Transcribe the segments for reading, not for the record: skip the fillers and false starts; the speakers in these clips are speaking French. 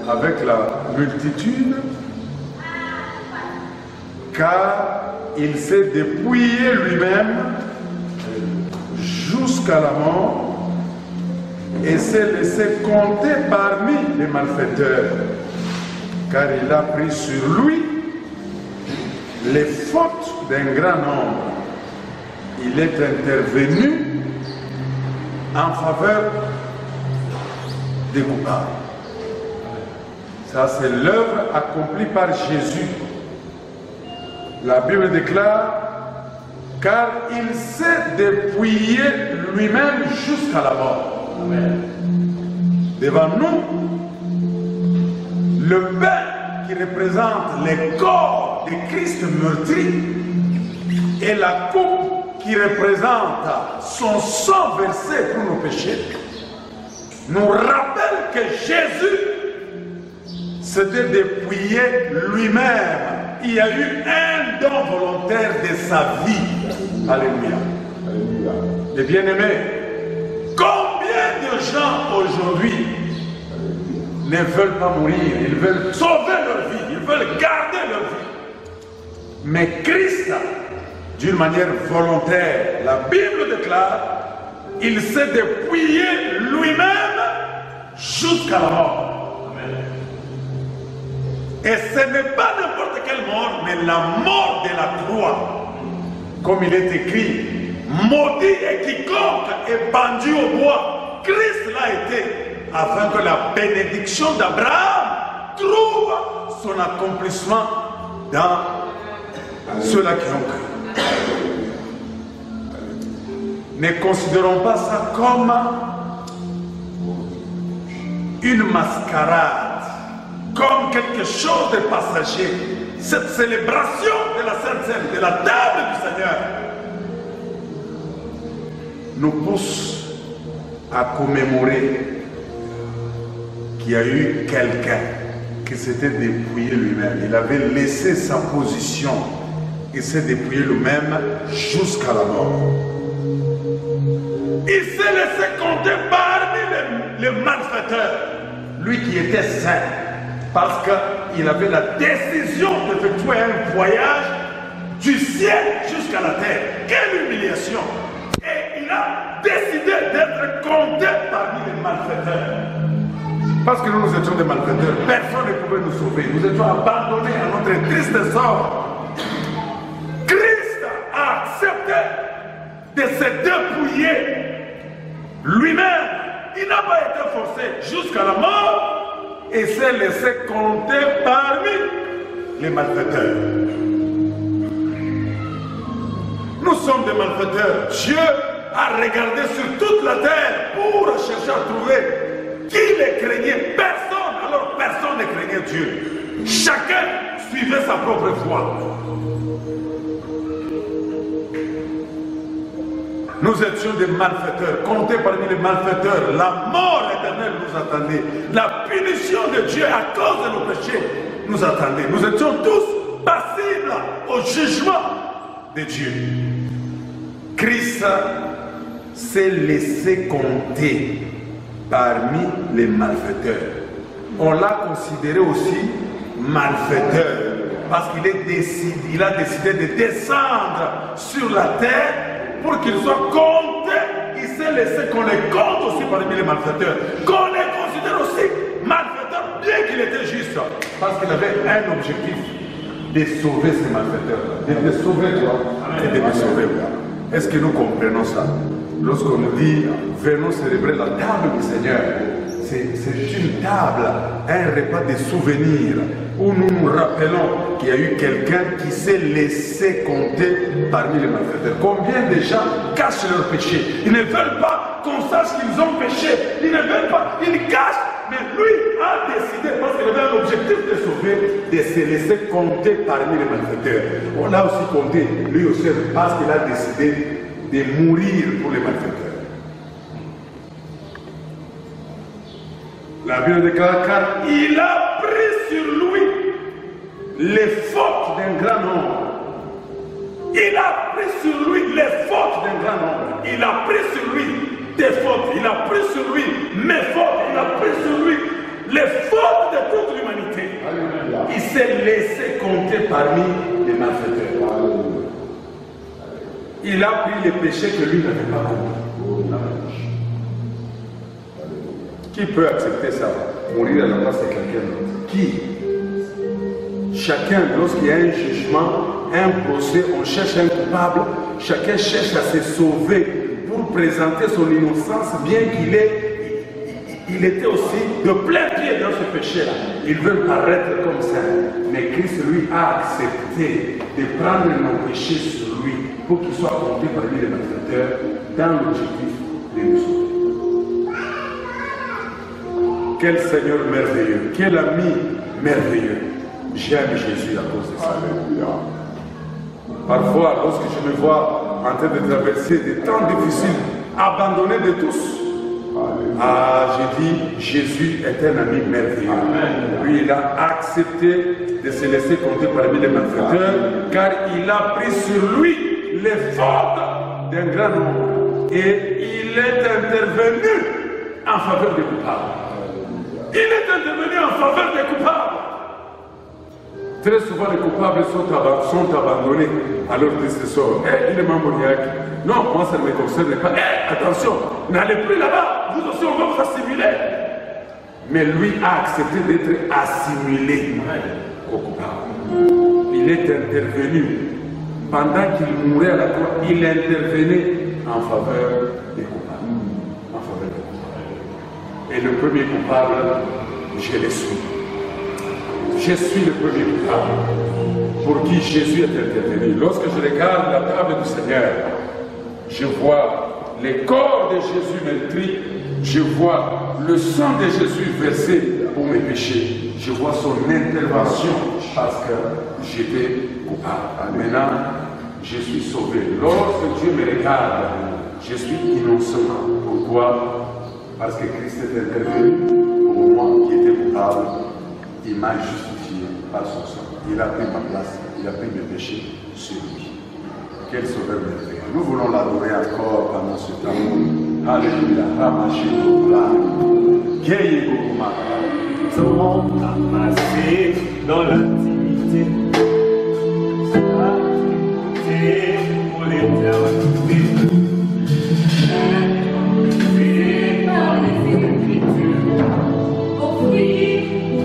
avec la multitude, car il s'est dépouillé lui-même jusqu'à la mort et s'est laissé compter parmi les malfaiteurs, car il a pris sur lui les fautes d'un grand nombre. Il est intervenu en faveur des coupables. Ça, c'est l'œuvre accomplie par Jésus. La Bible déclare car il s'est dépouillé lui-même jusqu'à la mort. Amen. Devant nous, le pain qui représente le corps de Christ meurtri et la coupe qui représente son sang versé pour nos péchés nous rappelle que Jésus s'était dépouillé lui-même. Il y a eu un don volontaire de sa vie. Alléluia. Alléluia. Les bien-aimés, combien de gens aujourd'hui ne veulent pas mourir, ils veulent sauver leur vie, ils veulent garder leur vie. Mais Christ, d'une manière volontaire, la Bible déclare, il s'est dépouillé lui-même jusqu'à la mort. Amen. Et ce n'est pas n'importe quelle mort, mais la mort de la croix. Comme il est écrit, maudit est quiconque est pendu au bois. Christ l'a été, afin que la bénédiction d'Abraham trouve son accomplissement dans ceux-là qui ont cru. Ne considérons pas ça comme une mascarade, comme quelque chose de passager. Cette célébration de la Sainte Seine, de la table du Seigneur, nous pousse à commémorer qu'il y a eu quelqu'un qui s'était dépouillé lui-même. Il avait laissé sa position et s'est dépouillé lui-même jusqu'à la mort. Il s'est laissé compter parmi les malfaiteurs, lui qui était saint, parce qu'il avait la décision d'effectuer un voyage du ciel jusqu'à la terre. Quelle humiliation! Et il a décidé d'être compté parmi les malfaiteurs. Parce que nous étions des malfaiteurs, personne ne pouvait nous sauver. Nous étions abandonnés à notre triste sort. Christ a accepté de se dépouiller lui-même. Il n'a pas été forcé jusqu'à la mort et s'est laissé compter parmi les malfaiteurs. Nous sommes des malfaiteurs. Dieu a regardé sur toute la terre pour chercher à trouver qui les craignait. Personne. Alors personne ne craignait Dieu. Chacun suivait sa propre foi. Nous étions des malfaiteurs, comptés parmi les malfaiteurs. La mort éternelle nous attendait. La punition de Dieu à cause de nos péchés nous attendait. Nous étions tous passibles au jugement de Dieu. Christ s'est laissé compter parmi les malfaiteurs. On l'a considéré aussi malfaiteur parce qu'il a décidé de descendre sur la terre pour qu'il soit compté. Il s'est laissé qu'on les compte aussi parmi les malfaiteurs, qu'on les considère aussi malfaiteurs, bien qu'il était juste, parce qu'il avait un objectif, de sauver ces malfaiteurs, de les sauver toi et de me sauver moi. Est-ce que nous comprenons ça? Lorsqu'on nous dit venons célébrer la table du Seigneur, c'est une table, un repas de souvenirs où nous nous rappelons qu'il y a eu quelqu'un qui s'est laissé compter parmi les malfaiteurs. Combien de gens cachent leurs péchés? Ils ne veulent pas qu'on sache qu'ils ont péché. Ils ne veulent pas, ils cachent. Mais lui a décidé, parce qu'il avait un objectif de sauver, de se laisser compter parmi les malfaiteurs. On l'a aussi compté, lui aussi, parce qu'il a décidé de mourir pour les malfaiteurs. La Bible déclare, car il a pris sur lui les fautes d'un grand nombre. Il a pris sur lui les fautes d'un grand nombre. Il a pris sur lui tes fautes. Il a pris sur lui mes fautes. Il a pris sur lui les fautes de toute l'humanité. Il s'est laissé compter parmi les malfaiteurs. Il a pris les péchés que lui n'avait pas commis. Qui peut accepter ça? Mourir à la place de quelqu'un d'autre? Qui? Chacun, lorsqu'il y a un jugement, un procès, on cherche un coupable, chacun cherche à se sauver pour présenter son innocence, bien qu'il était aussi de plein pied dans ce péché-là. Il veut paraître comme ça. Mais Christ, lui, a accepté de prendre nos péchés sur lui pour qu'il soit compté parmi les malfaiteurs dans l'objectif de nous sauver. Quel Seigneur merveilleux, quel ami merveilleux. J'aime Jésus à cause de ça. Parfois, lorsque je me vois en train de traverser des temps difficiles, abandonné de tous, j'ai dit, Jésus est un ami merveilleux. Lui, il a accepté de se laisser compter parmi les malfaiteurs, car il a pris sur lui les fautes d'un grand nombre. Et il est intervenu en faveur des coupables. Il est intervenu en faveur des coupables. Très souvent, les coupables sont abandonnés à leur décesseur. Il est mammoniaque. Non, moi, ça ne me concerne pas. Attention, n'allez plus là-bas. Vous aussi, on va vous assimiler. Mais lui a accepté d'être assimilé au coupable. Il est intervenu. Pendant qu'il mourait à la croix, il intervenait en faveur des coupables. En faveur des coupables. Et le premier coupable, je le suis. Je suis le premier coupable pour qui Jésus est intervenu. Lorsque je regarde la table du Seigneur, je vois les corps de Jésus meurtris, je vois le sang de Jésus versé pour mes péchés, je vois son intervention parce que j'étais coupable. Maintenant, je suis sauvé. Lorsque Dieu me regarde, je suis innocent. Pourquoi? Parce que Christ est intervenu pour moi qui était coupable. Il m'a justifié par son sang. Il a pris ma place, il a pris mes péchés sur lui. Quel sauveur merveilleux. Nous voulons l'adorer encore pendant ce temps. Alléluia. Ton monde a passé dans l'intimité. C'est pour l'éternité. C'est par les Écritures. Offrir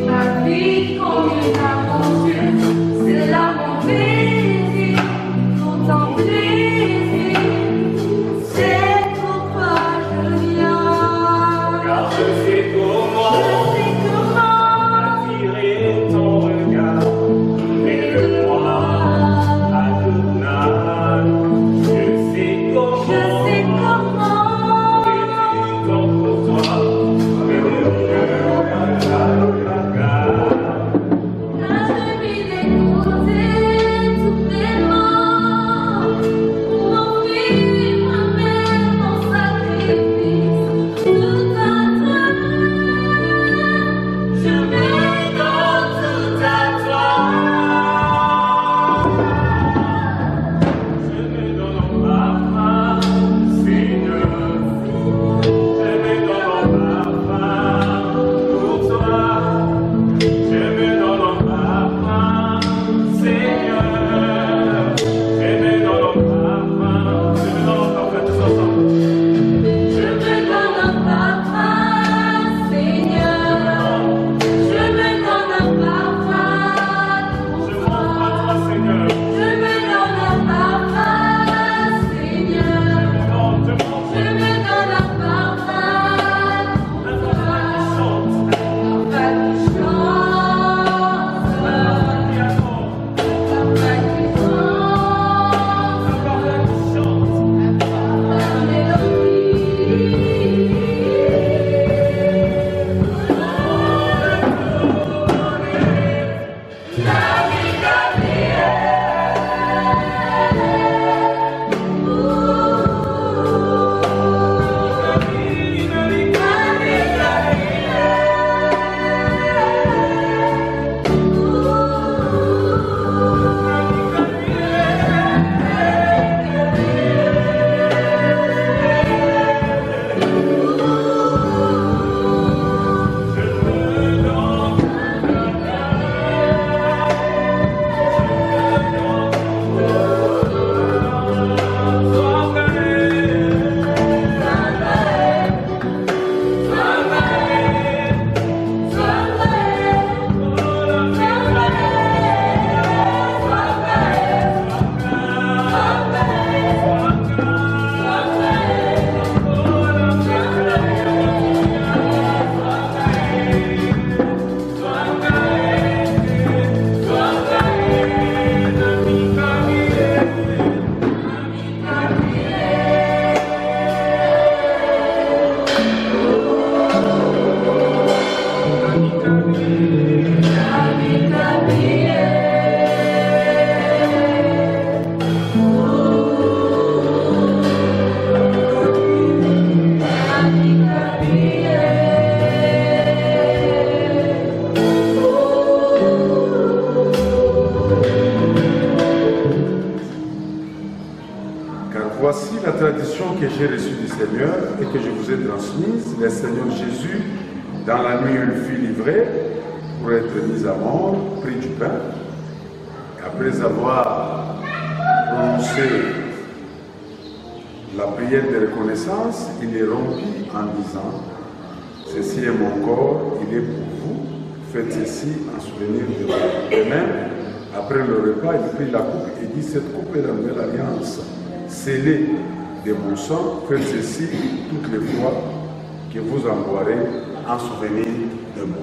ma vie comme une aventure. C'est l'amour plaisir, ton plaisir. C'est pourquoi je viens. Car je sais comment attirer ton regard. Et de moi, Adonai. Je sais comment. Et contre toi. que j'ai reçue du Seigneur et que je vous ai transmise, le Seigneur Jésus, dans la nuit où il fut livré pour être mis à mort, prit du pain. Et après avoir prononcé la prière de reconnaissance, il est rompit en disant: ceci est mon corps, il est pour vous, faites ceci en souvenir de moi. De même, après le repas, il prit la coupe et dit: cette coupe est la nouvelle alliance, scellée de mon sang, faites ceci toutes les fois que vous en boirez en souvenir de moi.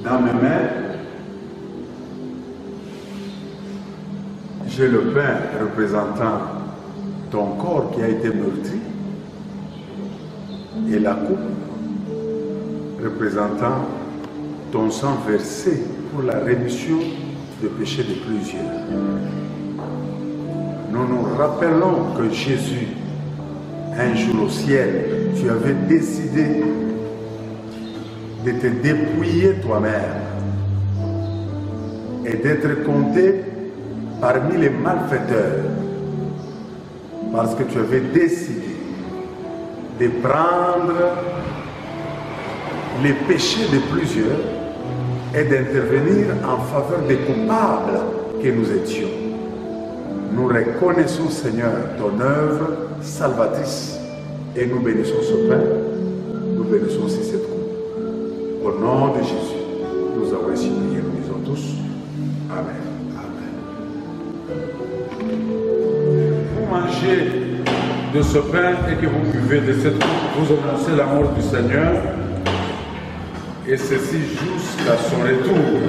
Dans mes mains, j'ai le pain représentant ton corps qui a été meurtri et la coupe représentant ton sang versé pour la rémission des péchés de plusieurs. Nous nous rappelons que Jésus, un jour au ciel, tu avais décidé de te dépouiller toi-même et d'être compté parmi les malfaiteurs, parce que tu avais décidé de prendre les péchés de plusieurs et d'intervenir en faveur des coupables que nous étions. Nous reconnaissons, Seigneur, ton œuvre salvatrice et nous bénissons ce pain, nous bénissons aussi cette coupe. Au nom de Jésus, nous avons ainsi prié, nous disons tous Amen. Vous mangez de ce pain et que vous buvez de cette coupe, vous annoncez la mort du Seigneur, et ceci jusqu'à son retour.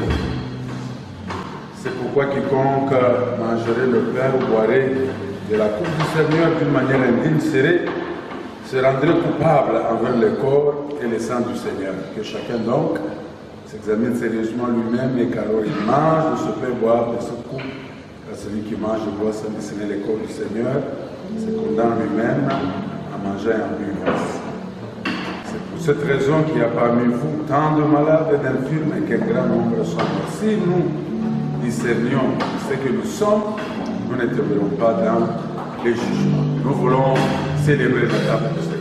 C'est pourquoi quiconque mangerait le pain ou boirait de la coupe du Seigneur d'une manière indigne se rendrait coupable envers le corps et le sang du Seigneur. Que chacun donc s'examine sérieusement lui-même et qu'alors il mange de ce pain, boire de cette coupe. Car celui qui mange et boit sans discerner le corps du Seigneur se condamne lui-même à manger et en buvant. C'est pour cette raison qu'il y a parmi vous tant de malades et d'infirmes et qu'un grand nombre sont morts. Si nous discernions ce que nous sommes, nous n'intervenons pas dans les jugements. Nous voulons célébrer la table du Seigneur.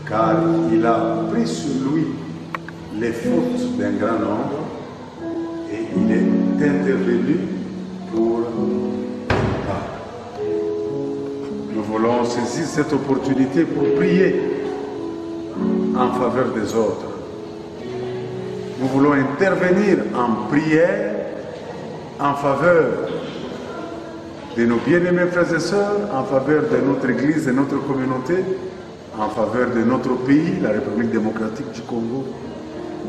Car il a pris sur lui les fautes d'un grand nombre et il est intervenu pour pardon. Nous voulons saisir cette opportunité pour prier en faveur des autres. Nous voulons intervenir en prière en faveur de nos bien-aimés frères et sœurs, en faveur de notre Église et notre communauté, en faveur de notre pays, la République démocratique du Congo,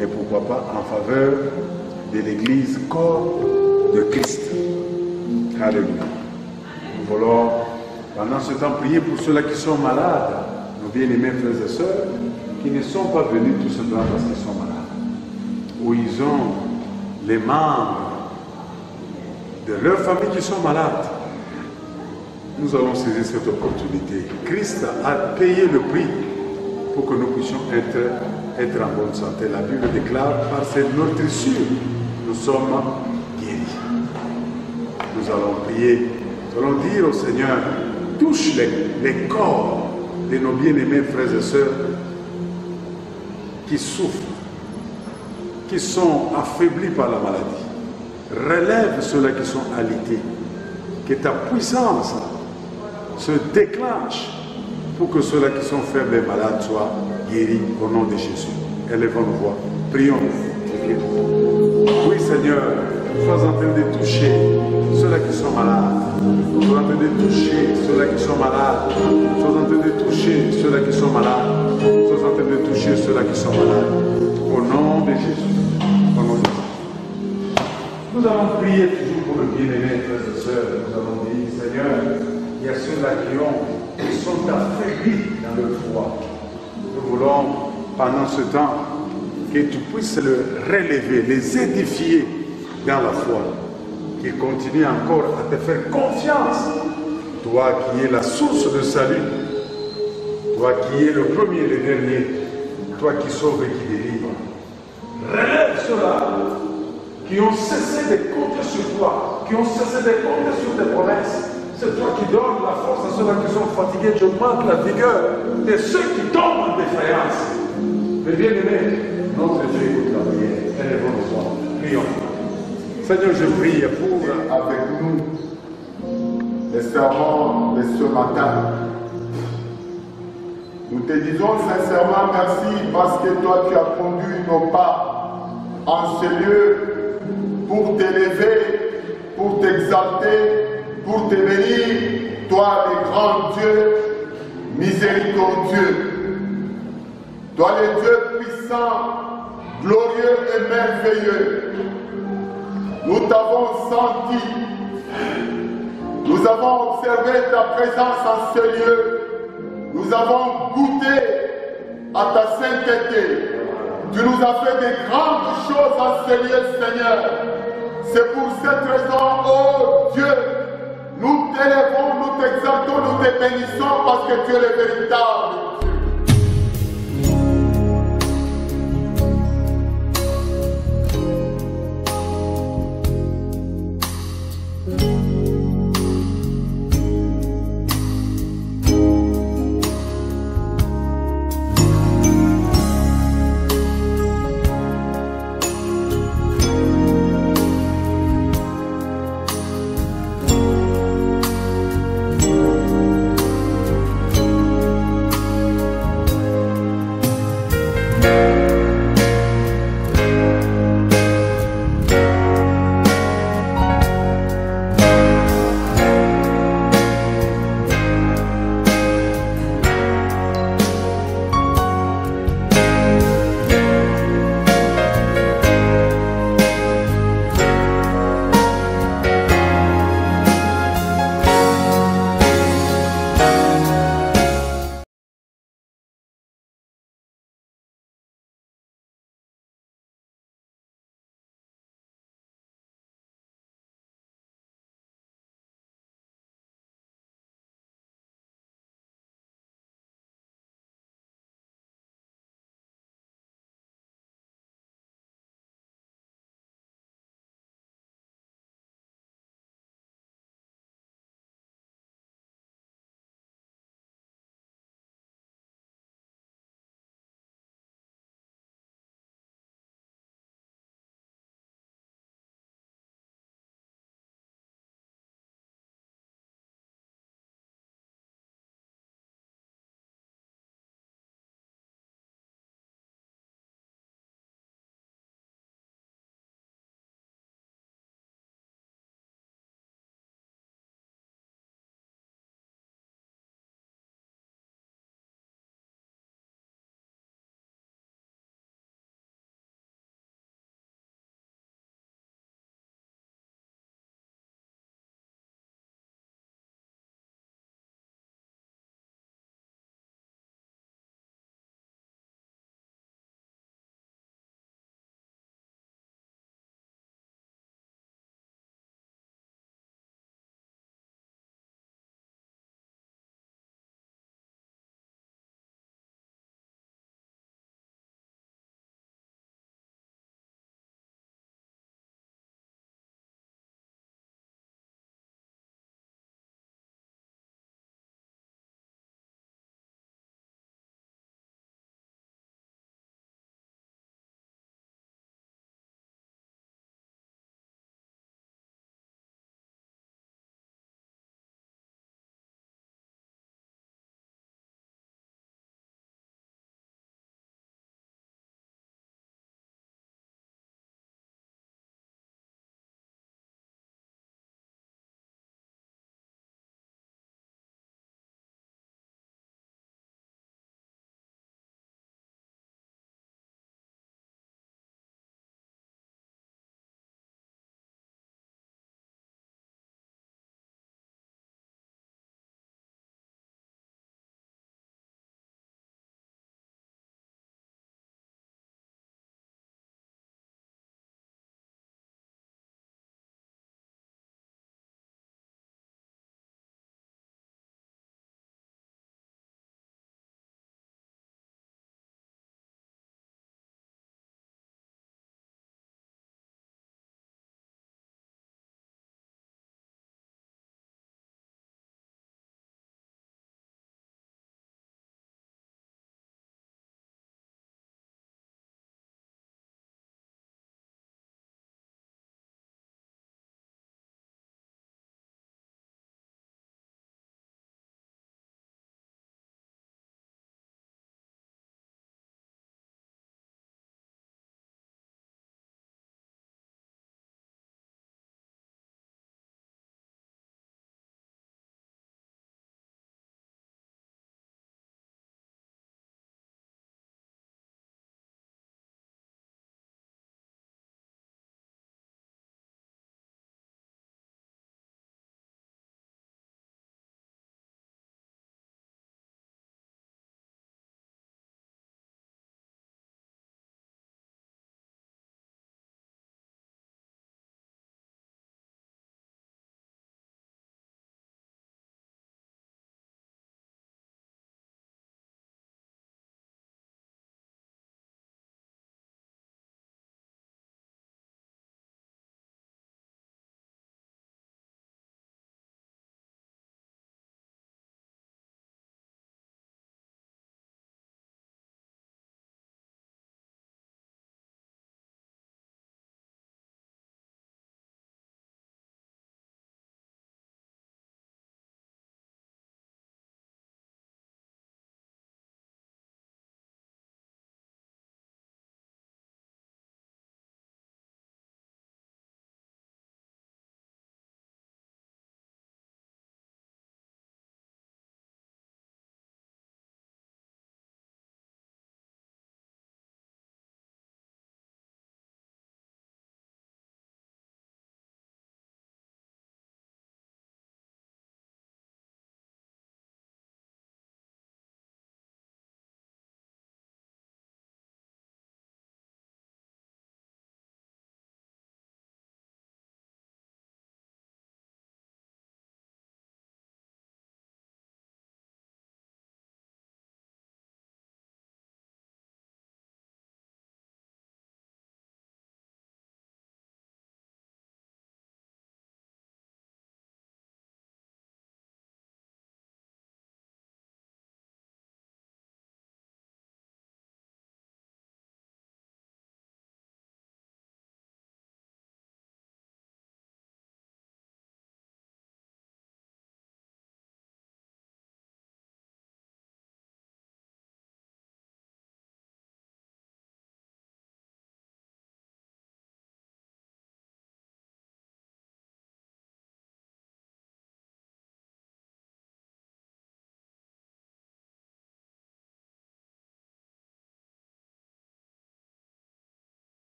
et pourquoi pas en faveur de l'Église corps de Christ. Alléluia. Nous voulons pendant ce temps prier pour ceux-là qui sont malades, nos bien-aimés frères et sœurs, qui ne sont pas venus tout simplement parce qu'ils sont malades, ou ils ont les membres de leur famille qui sont malades. Nous allons saisir cette opportunité. Christ a payé le prix pour que nous puissions être en bonne santé. La Bible déclare, par cette meurtrissure, nous sommes guéris. Nous allons prier. Nous allons dire au Seigneur, touche les corps de nos bien-aimés frères et sœurs qui souffrent, qui sont affaiblis par la maladie. Relève ceux-là qui sont alités. Que ta puissance se déclenche pour que ceux-là qui sont faibles et malades soient guéris au nom de Jésus. Élevons-nous voix. Prions. Oui, Seigneur, sois en train de toucher ceux ceux-là qui sont malades. Sois en train de toucher ceux-là qui sont malades. Sois en train de toucher ceux-là qui sont malades. Sois en train de toucher ceux-là qui sont malades. Au nom de Jésus. Au nom de Jésus. Nous avons prié toujours pour le bien-aimé, frères et sœurs. Nous avons dit, Seigneur, il y a ceux-là qui sont affaiblis dans le foi. Nous voulons, pendant ce temps, que tu puisses le relever, les édifier dans la foi. Qu'ils continuent encore à te faire confiance. Toi qui es la source de salut. Toi qui es le premier et le dernier. Toi qui sauves et qui délivres. Relève ceux-là qui ont cessé de compter sur toi, qui ont cessé de compter sur tes promesses. C'est toi qui donnes la force à ceux-là qui sont fatigués, tu augmentes la vigueur de ceux qui tombent en défaillance. Mais bien aimé, notre Dieu écoute la prière. Élevons-nous, prions. Seigneur, je prie pour avec nous les serments de ce matin. Nous te disons sincèrement merci parce que toi tu as conduit nos pas en ce lieu pour t'élever, pour t'exalter, pour te bénir, toi le grand Dieu, miséricordieux. Toi le Dieu puissant, glorieux et merveilleux. Nous t'avons senti, nous avons observé ta présence en ce lieu, nous avons goûté à ta sainteté. Tu nous as fait de grandes choses en ce lieu, Seigneur. C'est pour cette raison, oh Dieu, nous t'élèvons, nous t'exaltons, nous te bénissons parce que tu es le véritable